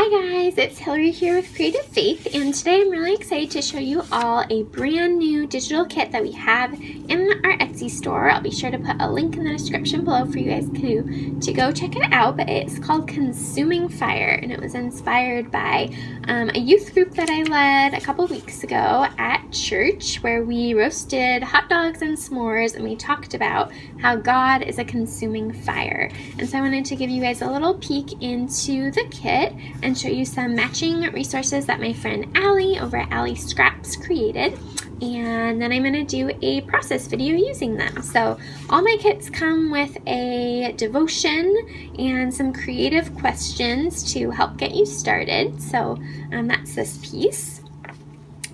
Hi guys, it's Hillary here with Creative Faith, and today I'm really excited to show you all a brand new digital kit that we have in our Etsy store. I'll be sure to put a link in the description below for you guys to go check it out, but it's called Consuming Fire, and it was inspired by a youth group that I led a couple weeks ago at church, where we roasted hot dogs and s'mores, and we talked about how God is a consuming fire. And so I wanted to give you guys a little peek into the kit and show you some matching resources that my friend Allie over at ALLIE SCRAPS created. And then I'm going to do a process video using them. So all my kits come with a devotion and some creative questions to help get you started. So that's this piece.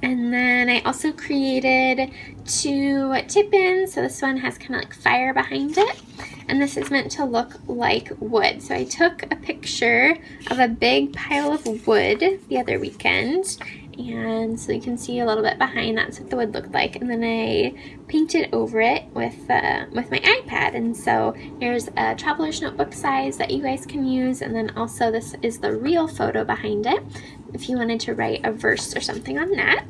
And then I also created two tip-ins. So this one has kind of like fire behind it, and this is meant to look like wood. So I took a picture of a big pile of wood the other weekend, and so you can see a little bit behind. That's what the wood looked like. And then I painted over it with my iPad. And so here's a traveler's notebook size that you guys can use. And then also this is the real photo behind it, if you wanted to write a verse or something on that.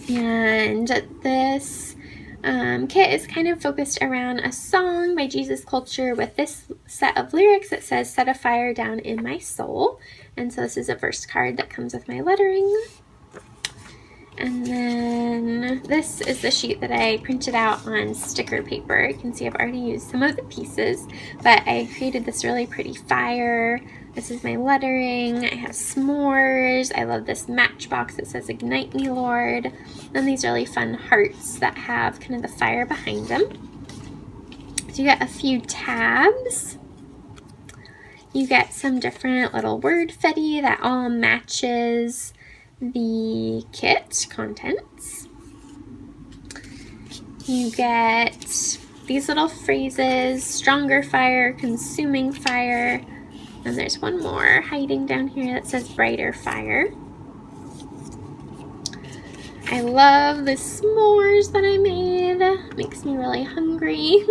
And this kit is kind of focused around a song by Jesus Culture with this set of lyrics that says, "Set a fire down in my soul." And so this is a verse card that comes with my lettering. And then this is the sheet that I printed out on sticker paper. You can see I've already used some of the pieces, but I created this really pretty fire. This is my lettering. I have s'mores. I love this matchbox that says, "Ignite me, Lord." And these really fun hearts that have kind of the fire behind them. So you get a few tabs. You get some different little word fetty that all matches the kit contents. You get these little phrases: stronger fire, consuming fire. And there's one more hiding down here that says brighter fire. I love the s'mores that I made. It makes me really hungry.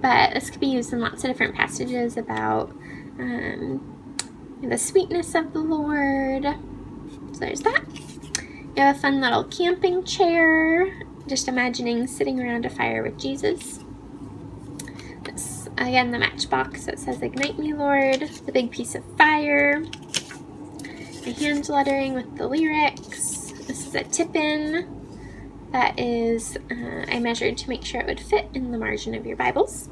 But this could be used in lots of different passages about the sweetness of the Lord. So there's that. You have a fun little camping chair, just imagining sitting around a fire with Jesus. This, again, the matchbox that says, "Ignite me, Lord." The big piece of fire. My hand lettering with the lyrics. This is a tip-in that is, I measured to make sure it would fit in the margin of your Bibles.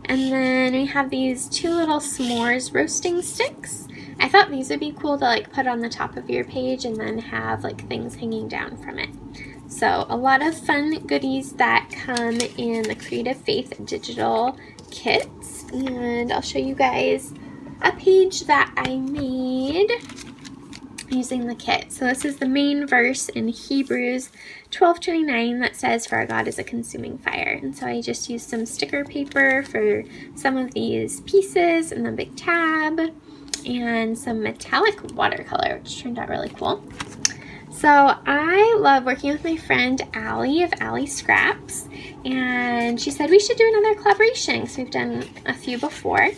And then we have these two little s'mores roasting sticks. I thought these would be cool to like put on the top of your page and then have like things hanging down from it. So a lot of fun goodies that come in the Creative Faith digital kits. And I'll show you guys a page that I made using the kit. So this is the main verse in Hebrews 12:29 that says, "For our God is a consuming fire." And so I just used some sticker paper for some of these pieces and a big tab and some metallic watercolor, which turned out really cool. So I love working with my friend Allie of ALLIE SCRAPS, and she said we should do another collaboration because we've done a few before.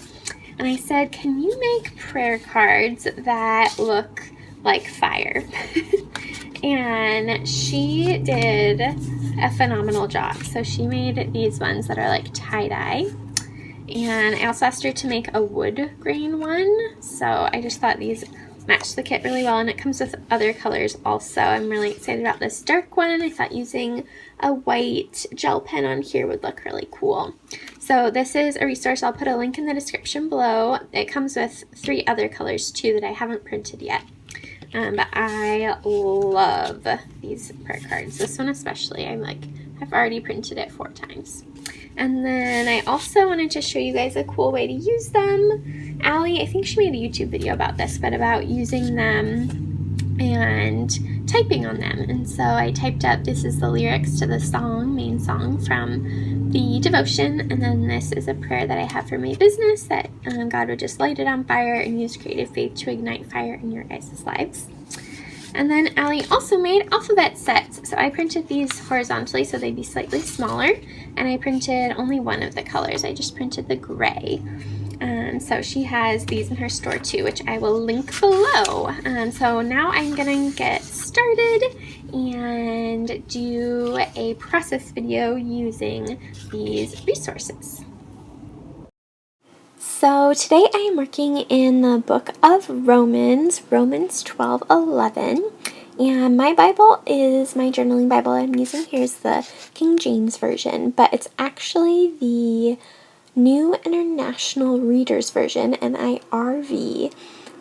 And I said, "Can you make prayer cards that look like fire?" And she did a phenomenal job. So she made these ones that are like tie-dye. And I also asked her to make a wood grain one. So I just thought these matched the kit really well, and it comes with other colors also. I'm really excited about this dark one. I thought using a white gel pen on here would look really cool. So this is a resource. I'll put a link in the description below. It comes with 3 other colors too that I haven't printed yet. But I love these prayer cards. This one especially. I've already printed it 4 times. And then I also wanted to show you guys a cool way to use them. Allie, I think she made a YouTube video about this, but about using them and typing on them. And so I typed up, this is the lyrics to the song, main song from the devotion. And then this is a prayer that I have for my business, that God would just light it on fire and use Creative Faith to ignite fire in your guys' lives. And then Allie also made alphabet sets. So I printed these horizontally so they'd be slightly smaller. And I printed only one of the colors. I just printed the gray. so she has these in her store too, which I will link below. So now I'm gonna get started and do a process video using these resources. So today I am working in the book of Romans 12:11. And my Bible is my journaling Bible I'm using here is the King James Version, but it's actually the New International Reader's Version, NIRV,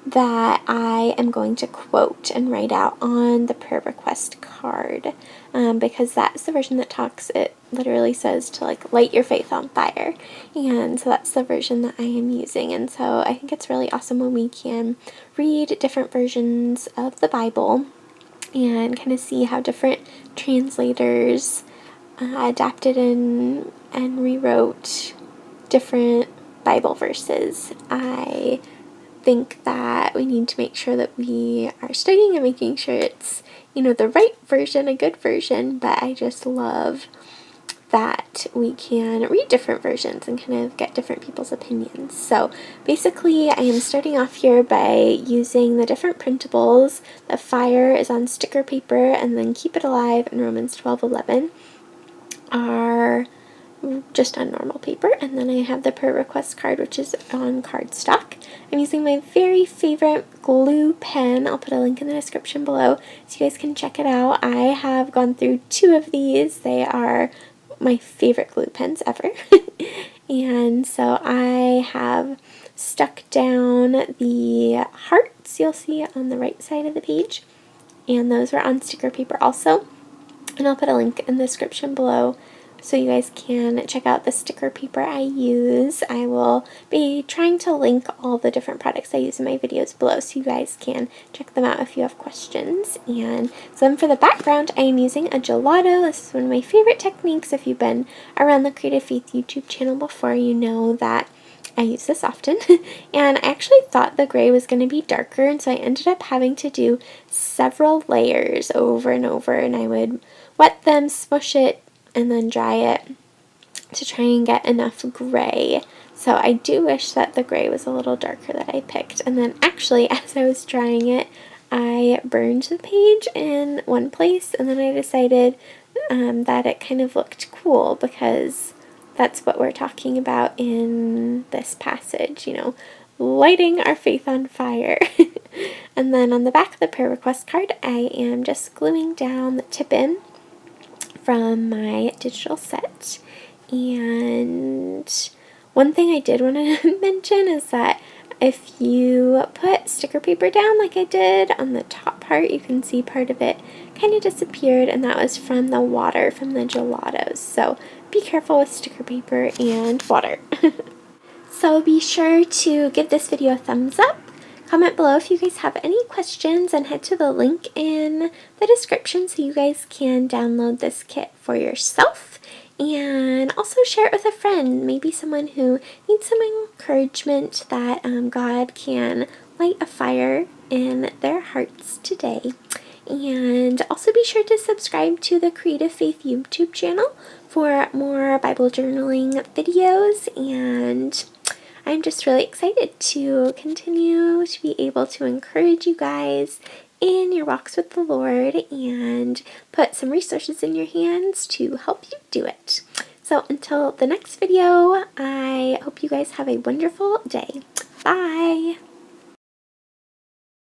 that I am going to quote and write out on the prayer request card, because that's the version that talks, it literally says to like light your faith on fire, and so that's the version that I am using. And so I think it's really awesome when we can read different versions of the Bible and kind of see how different translators adapted and rewrote different Bible verses. I think that we need to make sure that we are studying and making sure it's, the right version, a good version, but I just love that we can read different versions and kind of get different people's opinions. So basically I am starting off here by using the different printables. The fire is on sticker paper, and then keep it alive in Romans 12:11 are just on normal paper, and then I have the prayer request card, which is on cardstock. I'm using my very favorite glue pen. I'll put a link in the description below so you guys can check it out. I have gone through 2 of these. They are my favorite glue pens ever. And so I have stuck down the hearts you'll see on the right side of the page, and those are on sticker paper also, and I'll put a link in the description below so you guys can check out the sticker paper I use. I will be trying to link all the different products I use in my videos below so you guys can check them out if you have questions. And so then for the background, I am using a gelato. This is one of my favorite techniques. If you've been around the Creative Faith YouTube channel before, you know that I use this often. And I actually thought the gray was going to be darker, and so I ended up having to do several layers over and over, and I would wet them, smush it, and then dry it to try and get enough gray. So I do wish that the gray was a little darker that I picked. And then actually, as I was drying it, I burned the page in one place, and then I decided that it kind of looked cool because that's what we're talking about in this passage, lighting our faith on fire. And then on the back of the prayer request card, I am just gluing down the tip-in from my digital set. And one thing I did want to mention is that if you put sticker paper down like I did on the top part, you can see part of it kind of disappeared, and that was from the water from the gelatos. So be careful with sticker paper and water. So be sure to give this video a thumbs up. Comment below if you guys have any questions, and head to the link in the description so you guys can download this kit for yourself. And also share it with a friend, maybe someone who needs some encouragement that God can light a fire in their hearts today. And also be sure to subscribe to the Creative Faith YouTube channel for more Bible journaling videos. And I'm just really excited to continue to be able to encourage you guys in your walks with the Lord and put some resources in your hands to help you do it. So until the next video, I hope you guys have a wonderful day. Bye!